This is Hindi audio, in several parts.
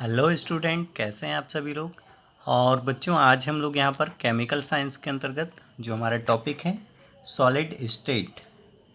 हेलो स्टूडेंट, कैसे हैं आप सभी लोग। और बच्चों, आज हम लोग यहाँ पर केमिकल साइंस के अंतर्गत जो हमारा टॉपिक है सॉलिड स्टेट,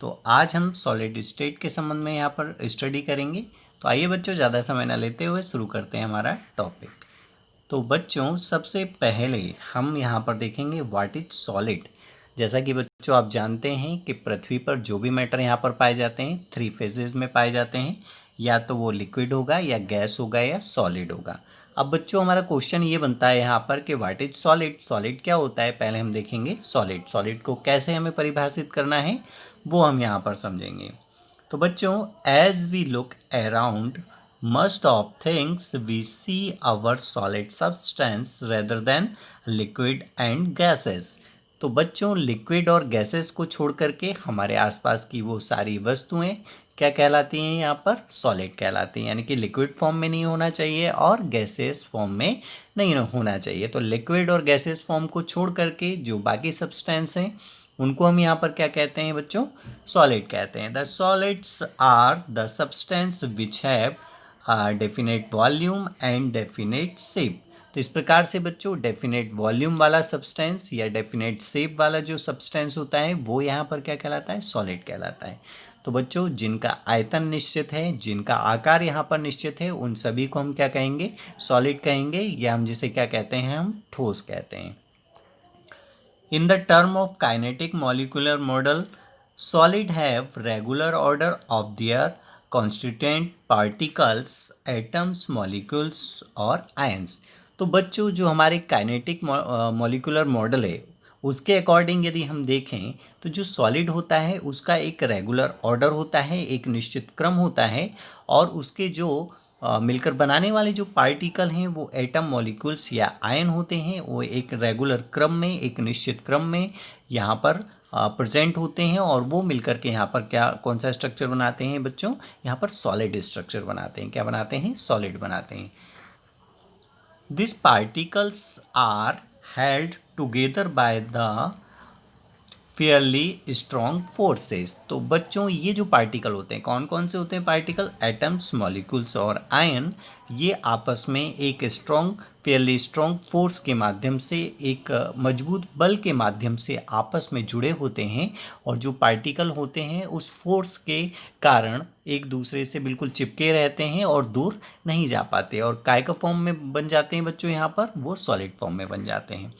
तो आज हम सॉलिड स्टेट के संबंध में यहाँ पर स्टडी करेंगे। तो आइए बच्चों, ज़्यादा समय ना लेते हुए शुरू करते हैं हमारा टॉपिक। तो बच्चों, सबसे पहले हम यहाँ पर देखेंगे व्हाट इज सॉलिड। जैसा कि बच्चों आप जानते हैं कि पृथ्वी पर जो भी मैटर यहाँ पर पाए जाते हैं 3 फेजेज में पाए जाते हैं, या तो वो लिक्विड होगा या गैस होगा या सॉलिड होगा। अब बच्चों, हमारा क्वेश्चन ये बनता है यहाँ पर कि व्हाट इज सॉलिड। सॉलिड क्या होता है, पहले हम देखेंगे सॉलिड को कैसे हमें परिभाषित करना है वो हम यहाँ पर समझेंगे। तो बच्चों, as we look around most of things we see our solid substance rather than liquid and gases। तो बच्चों, लिक्विड और गैसेस को छोड़ करके हमारे आसपास की वो सारी वस्तुएं क्या कहलाती हैं, यहाँ पर सॉलिड कहलाती हैं। यानी कि लिक्विड फॉर्म में नहीं होना चाहिए और गैसेस फॉर्म में नहीं होना चाहिए। तो लिक्विड और गैसेस फॉर्म को छोड़ करके जो बाकी सब्सटेंस हैं उनको हम यहाँ पर क्या कहते हैं बच्चों, सॉलिड कहते हैं। The solids are the substance which have definite volume and definite shape. तो इस प्रकार से बच्चों, डेफिनेट वॉल्यूम वाला सब्सटेंस या डेफिनेट शेप वाला जो सब्सटेंस होता है वो यहाँ पर क्या कहलाता है, सॉलिड कहलाता है। तो बच्चों, जिनका आयतन निश्चित है, जिनका आकार यहाँ पर निश्चित है, उन सभी को हम क्या कहेंगे, सॉलिड कहेंगे, या हम जिसे क्या कहते हैं, हम ठोस कहते हैं। In the term of kinetic molecular model, solid have regular order of their constituent particles, atoms, molecules और ions। तो बच्चों, जो हमारे काइनेटिक मॉलिकुलर मॉडल है उसके अकॉर्डिंग यदि हम देखें तो जो सॉलिड होता है उसका एक रेगुलर ऑर्डर होता है, एक निश्चित क्रम होता है, और उसके जो मिलकर बनाने वाले जो पार्टिकल हैं वो एटम, मॉलिक्यूल्स या आयन होते हैं, वो एक रेगुलर क्रम में, एक निश्चित क्रम में यहाँ पर प्रेजेंट होते हैं, और वो मिलकर के यहाँ पर क्या, कौन सा स्ट्रक्चर बनाते हैं बच्चों, यहाँ पर सॉलिड स्ट्रक्चर बनाते हैं। क्या बनाते हैं, सॉलिड बनाते हैं। This particles are held together by the fairly strong forces. तो बच्चों, ये जो पार्टिकल होते हैं, कौन कौन से होते हैं पार्टिकल, एटम्स, मॉलिक्यूल्स और आयन, ये आपस में एक स्ट्रॉन्ग, फेयरली स्ट्रॉन्ग फोर्स के माध्यम से, एक मजबूत बल के माध्यम से आपस में जुड़े होते हैं। और जो पार्टिकल होते हैं उस फोर्स के कारण एक दूसरे से बिल्कुल चिपके रहते हैं और दूर नहीं जा पाते, और काय का फॉर्म में बन जाते हैं बच्चों, यहाँ पर वो सॉलिड फॉर्म में बन जाते हैं।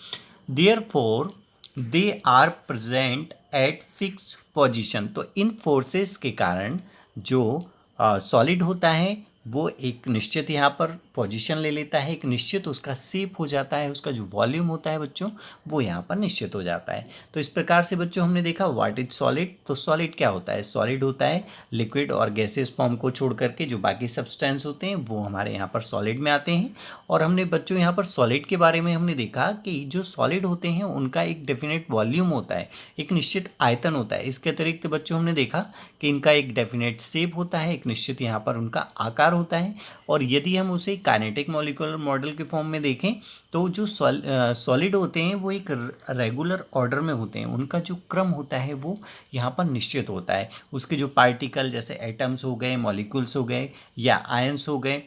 Therefore they are present at fix position. तो इन फोर्सेस के कारण जो सॉलिड होता है वो एक निश्चित यहाँ पर पोजीशन ले लेता है, एक निश्चित उसका शेप हो जाता है, उसका जो वॉल्यूम होता है बच्चों वो यहाँ पर निश्चित हो जाता है। तो इस प्रकार से बच्चों हमने देखा व्हाट इज सॉलिड। तो सॉलिड क्या होता है, सॉलिड होता है लिक्विड और गैसेस फॉर्म को छोड़ करके जो बाकी सब्सटेंस होते हैं वो हमारे यहाँ पर सॉलिड में आते हैं। और हमने बच्चों यहाँ पर सॉलिड के बारे में हमने देखा कि जो सॉलिड होते हैं उनका एक डेफिनेट वॉल्यूम होता है, एक निश्चित आयतन होता है। इसके अतिरिक्त बच्चों हमने देखा कि इनका एक डेफिनेट शेप होता है, एक निश्चित यहाँ पर उनका आकार होता है। और यदि हम उसे काइनेटिक मॉलिक्यूलर मॉडल के फॉर्म में देखें तो जो सॉलिड होते हैं वो एक रेगुलर ऑर्डर में होते हैं, उनका जो क्रम होता है वो यहाँ पर निश्चित होता है। उसके जो पार्टिकल जैसे एटम्स हो गए, मॉलिक्यूल्स हो गए या आयंस हो गए,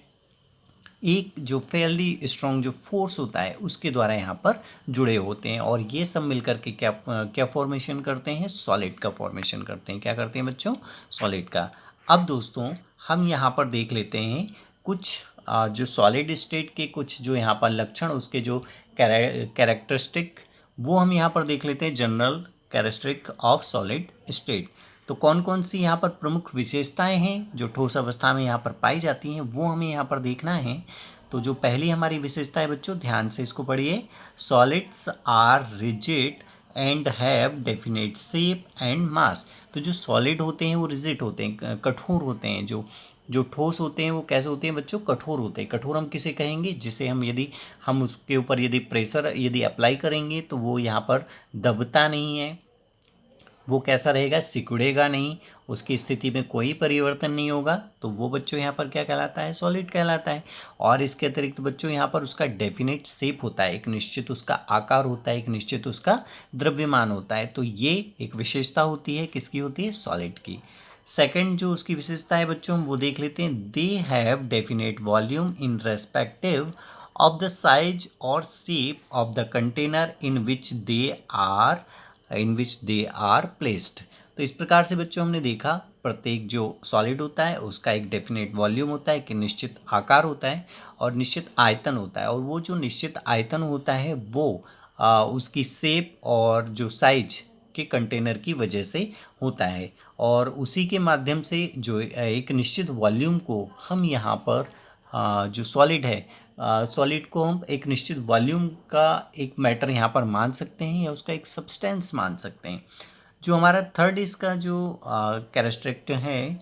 एक जो फेयरली स्ट्रॉन्ग जो फोर्स होता है उसके द्वारा यहाँ पर जुड़े होते हैं, और ये सब मिलकर के क्या क्या फॉर्मेशन करते हैं, सॉलिड का फॉर्मेशन करते हैं। क्या करते हैं बच्चों, सॉलिड का। अब दोस्तों, हम यहाँ पर देख लेते हैं कुछ जो सॉलिड स्टेट के कुछ जो यहाँ पर लक्षण, उसके जो कैरेक्टरिस्टिक, वो हम यहाँ पर देख लेते हैं, general characteristic of solid state. तो कौन कौन सी यहाँ पर प्रमुख विशेषताएं हैं जो ठोस अवस्था में यहाँ पर पाई जाती हैं वो हमें यहाँ पर देखना है। तो जो पहली हमारी विशेषता है बच्चों, ध्यान से इसको पढ़िए, solids are rigid and have definite shape and mass. तो जो सॉलिड होते हैं वो रिजिड होते हैं, कठोर होते हैं। जो जो ठोस होते हैं वो कैसे होते हैं बच्चों, कठोर होते हैं। कठोर हम किसे कहेंगे, जिसे हम यदि हम उसके ऊपर यदि प्रेशर यदि अप्लाई करेंगे तो वो यहाँ पर दबता नहीं है, वो कैसा रहेगा, सिकुड़ेगा नहीं, उसकी स्थिति में कोई परिवर्तन नहीं होगा। तो वो बच्चों यहाँ पर क्या कहलाता है, सॉलिड कहलाता है। और इसके अतिरिक्त बच्चों यहाँ पर उसका डेफिनेट शेप होता है, एक निश्चित उसका आकार होता है, एक निश्चित उसका द्रव्यमान होता है। तो ये एक विशेषता होती है, किसकी होती है, सॉलिड की। सेकंड जो उसकी विशेषता है बच्चों हम वो देख लेते हैं, they have definite volume in respective of the size और shape of the container in which they are placed. तो इस प्रकार से बच्चों हमने देखा प्रत्येक जो सॉलिड होता है उसका एक डेफिनेट वॉल्यूम होता है कि निश्चित आकार होता है और निश्चित आयतन होता है, और वो जो निश्चित आयतन होता है वो उसकी शेप और जो साइज के कंटेनर की वजह से होता है, और उसी के माध्यम से जो एक निश्चित वॉल्यूम को हम यहाँ पर जो सॉलिड है सॉलिड को हम एक निश्चित वॉल्यूम का एक मैटर यहाँ पर मान सकते हैं या उसका एक सब्सटेंस मान सकते हैं। जो हमारा थर्ड इसका जो कैरेक्टरिस्टिक है,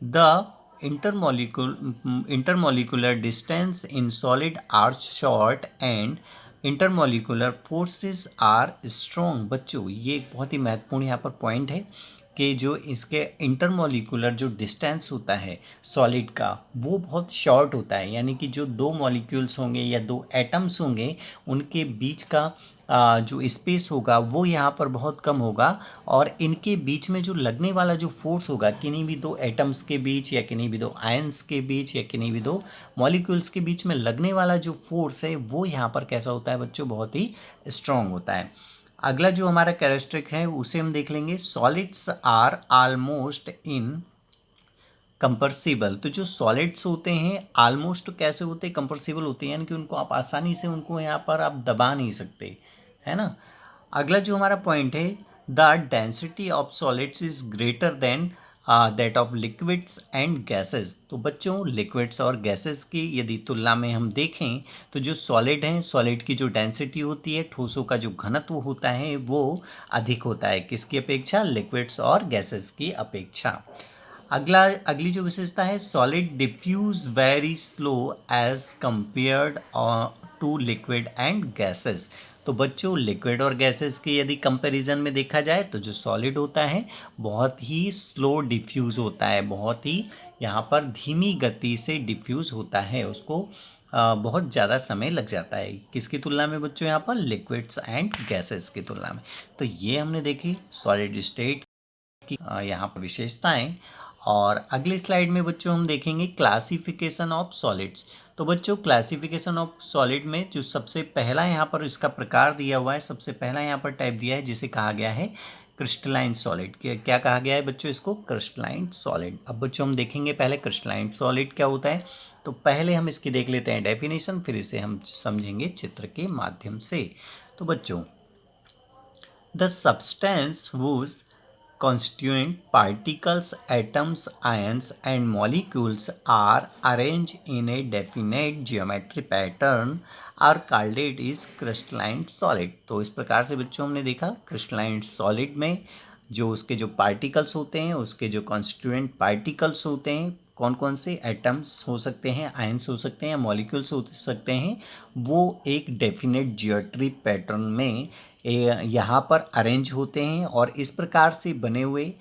the intermolecular distance in solid are short and intermolecular forces are strong। बच्चों ये एक बहुत ही महत्वपूर्ण यहाँ पर पॉइंट है कि जो इसके इंटरमोलिकुलर जो डिस्टेंस होता है सॉलिड का वो बहुत शॉर्ट होता है, यानी कि जो दो मॉलिक्यूल्स होंगे या दो एटम्स होंगे उनके बीच का जो स्पेस होगा वो यहाँ पर बहुत कम होगा, और इनके बीच में जो लगने वाला जो फोर्स होगा किन्हीं भी दो एटम्स के बीच या किन्हीं भी दो आयंस के बीच या किन्हीं भी दो मॉलिक्यूल्स के बीच में लगने वाला जो फोर्स है वो यहाँ पर कैसा होता है बच्चों, बहुत ही स्ट्रॉन्ग होता है। अगला जो हमारा कैरेक्टरिस्टिक है उसे हम देख लेंगे, सॉलिड्स आर ऑलमोस्ट इन कंपर्सिबल। तो जो सॉलिड्स होते हैं ऑलमोस्ट कैसे होते हैं, कंपर्सिबल होते हैं, यानी कि उनको आप आसानी से उनको यहाँ पर आप दबा नहीं सकते, है ना। अगला जो हमारा पॉइंट है, the density of solids is greater than that of liquids and gases. तो बच्चों लिक्विड्स और गैसेस की यदि तुलना में हम देखें तो जो सॉलिड हैं सॉलिड की जो डेंसिटी होती है, ठोसों का जो घनत्व होता है वो अधिक होता है किसकी अपेक्षा, लिक्विड्स और गैसेस की अपेक्षा। अगली जो विशेषता है, solid diffuse very slow as compared to liquid and gases. तो बच्चों लिक्विड और गैसेस की यदि कंपैरिजन में देखा जाए तो जो सॉलिड होता है बहुत ही स्लो डिफ्यूज़ होता है, बहुत ही यहाँ पर धीमी गति से डिफ्यूज़ होता है, उसको बहुत ज़्यादा समय लग जाता है किसकी तुलना में बच्चों, यहाँ पर लिक्विड्स एंड गैसेस की तुलना में। तो ये हमने देखी सॉलिड स्टेट की यहाँ पर विशेषताएं। और अगली स्लाइड में बच्चों हम देखेंगे क्लासिफिकेशन ऑफ सॉलिड्स। तो बच्चों क्लासिफिकेशन ऑफ सॉलिड में जो सबसे पहला यहाँ पर इसका प्रकार दिया हुआ है, सबसे पहला यहाँ पर टाइप दिया है जिसे कहा गया है क्रिस्टलाइन सॉलिड। क्या कहा गया है बच्चों, इसको क्रिस्टलाइन सॉलिड। अब बच्चों हम देखेंगे पहले क्रिस्टलाइन सॉलिड क्या होता है। तो पहले हम इसकी देख लेते हैं डेफिनेशन, फिर इसे हम समझेंगे चित्र के माध्यम से। तो बच्चों the substance whose constituent particles, atoms, ions and molecules are arranged in a definite geometry pattern are called it is crystalline solid। तो इस प्रकार से बच्चों हमने देखा क्रिस्टलाइन सॉलिड में जो उसके जो पार्टिकल्स होते हैं, उसके जो कॉन्स्टिट्यूएंट पार्टिकल्स होते हैं, कौन कौन से एटम्स हो सकते हैं, आयंस हो सकते हैं, मॉलिक्यूल्स हो सकते हैं, वो एक डेफिनेट जियोमेट्री पैटर्न में यहाँ पर अरेंज होते हैं, और इस प्रकार से बने हुए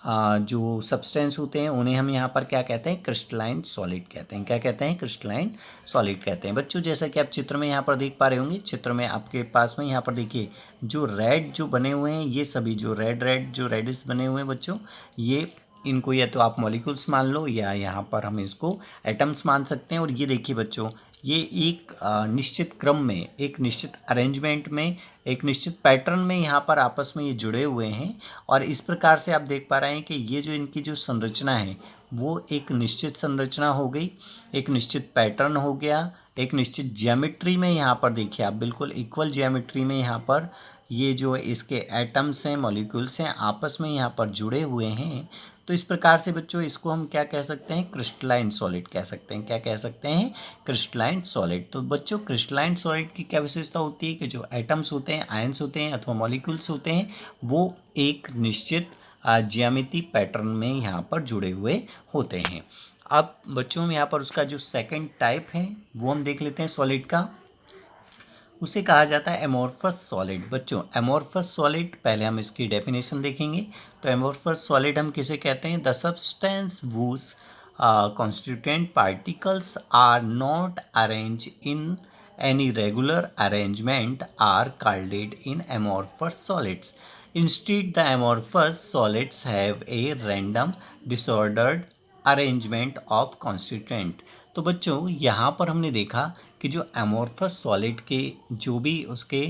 जो सब्सटेंस होते हैं उन्हें हम यहाँ पर क्या कहते हैं, क्रिस्टलाइन सॉलिड कहते हैं। क्या कहते हैं, क्रिस्टलाइन सॉलिड कहते हैं। बच्चों जैसा कि आप चित्र में यहाँ पर देख पा रहे होंगे, चित्र में आपके पास में यहाँ पर देखिए जो रेड जो बने हुए हैं, ये सभी जो रेड जो रेडिश बने हुए हैं बच्चों, ये इनको या तो आप मॉलिक्यूल्स मान लो या यहाँ पर हम इसको एटम्स मान सकते हैं। और ये देखिए बच्चों ये एक निश्चित क्रम में, एक निश्चित अरेंजमेंट में, एक निश्चित पैटर्न में यहाँ पर आपस में ये जुड़े हुए हैं, और इस प्रकार से आप देख पा रहे हैं कि ये जो इनकी जो संरचना है वो एक निश्चित संरचना हो गई, एक निश्चित पैटर्न हो गया, एक निश्चित ज्योमेट्री में यहाँ पर देखिए आप बिल्कुल इक्वल ज्योमेट्री में यहाँ पर ये जो इसके एटम्स हैं, मॉलिक्यूल्स हैं, आपस में यहाँ पर जुड़े हुए हैं। तो इस प्रकार से बच्चों इसको हम क्या कह सकते हैं, क्रिस्टलाइन सॉलिड कह सकते हैं। क्या कह सकते हैं, क्रिस्टलाइन सॉलिड। तो बच्चों क्रिस्टलाइन सॉलिड की क्या विशेषता होती है कि जो एटम्स होते हैं, आयंस होते हैं अथवा मॉलिक्यूल्स होते हैं, वो एक निश्चित ज्यामिति पैटर्न में यहाँ पर जुड़े हुए होते हैं। अब बच्चों हम यहाँ पर उसका जो सेकेंड टाइप है वो हम देख लेते हैं सॉलिड का, उसे कहा जाता है एमोर्फस सॉलिड। बच्चों एमोर्फस सॉलिड पहले हम इसकी डेफिनेशन देखेंगे। तो एमोर्फस सॉलिड हम किसे कहते हैं, the substance whose constituent particles are not arranged in any regular arrangement are called in amorphous solids. Instead the amorphous solids have a random disordered arrangement of constituent. तो बच्चों यहाँ पर हमने देखा कि जो एमोर्फस सॉलिड के जो भी उसके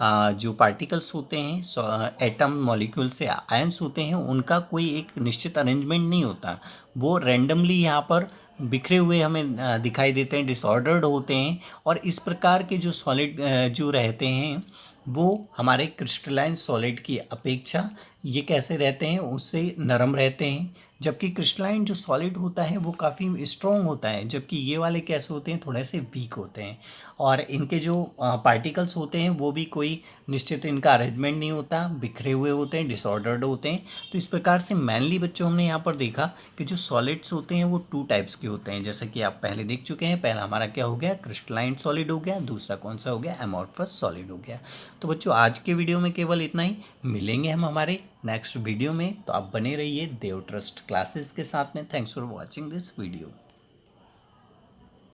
जो पार्टिकल्स होते हैं एटम मॉलिक्यूल से आयंस होते हैं, उनका कोई एक निश्चित अरेंजमेंट नहीं होता, वो रैंडमली यहाँ पर बिखरे हुए हमें दिखाई देते हैं, डिसऑर्डर्ड होते हैं। और इस प्रकार के जो सॉलिड जो रहते हैं वो हमारे क्रिस्टलाइन सॉलिड की अपेक्षा ये कैसे रहते हैं, उससे नरम रहते हैं। जबकि क्रिस्टलाइन जो सॉलिड होता है वो काफ़ी स्ट्रॉन्ग होता है, जबकि ये वाले कैसे होते हैं, थोड़े से वीक होते हैं। और इनके जो पार्टिकल्स होते हैं वो भी कोई निश्चित इनका अरेंजमेंट नहीं होता, बिखरे हुए होते हैं, डिसऑर्डर्ड होते हैं। तो इस प्रकार से मेनली बच्चों हमने यहाँ पर देखा कि जो सॉलिड्स होते हैं वो 2 टाइप्स के होते हैं, जैसा कि आप पहले देख चुके हैं। पहला हमारा क्या हो गया, क्रिस्टलाइन सॉलिड हो गया, दूसरा कौन सा हो गया, एमोर्फस सॉलिड हो गया। तो बच्चों आज के वीडियो में केवल इतना ही, मिलेंगे हम हमारे नेक्स्ट वीडियो में। तो आप बने रहिए देव ट्रस्ट क्लासेस के साथ में। Thanks for watching this video.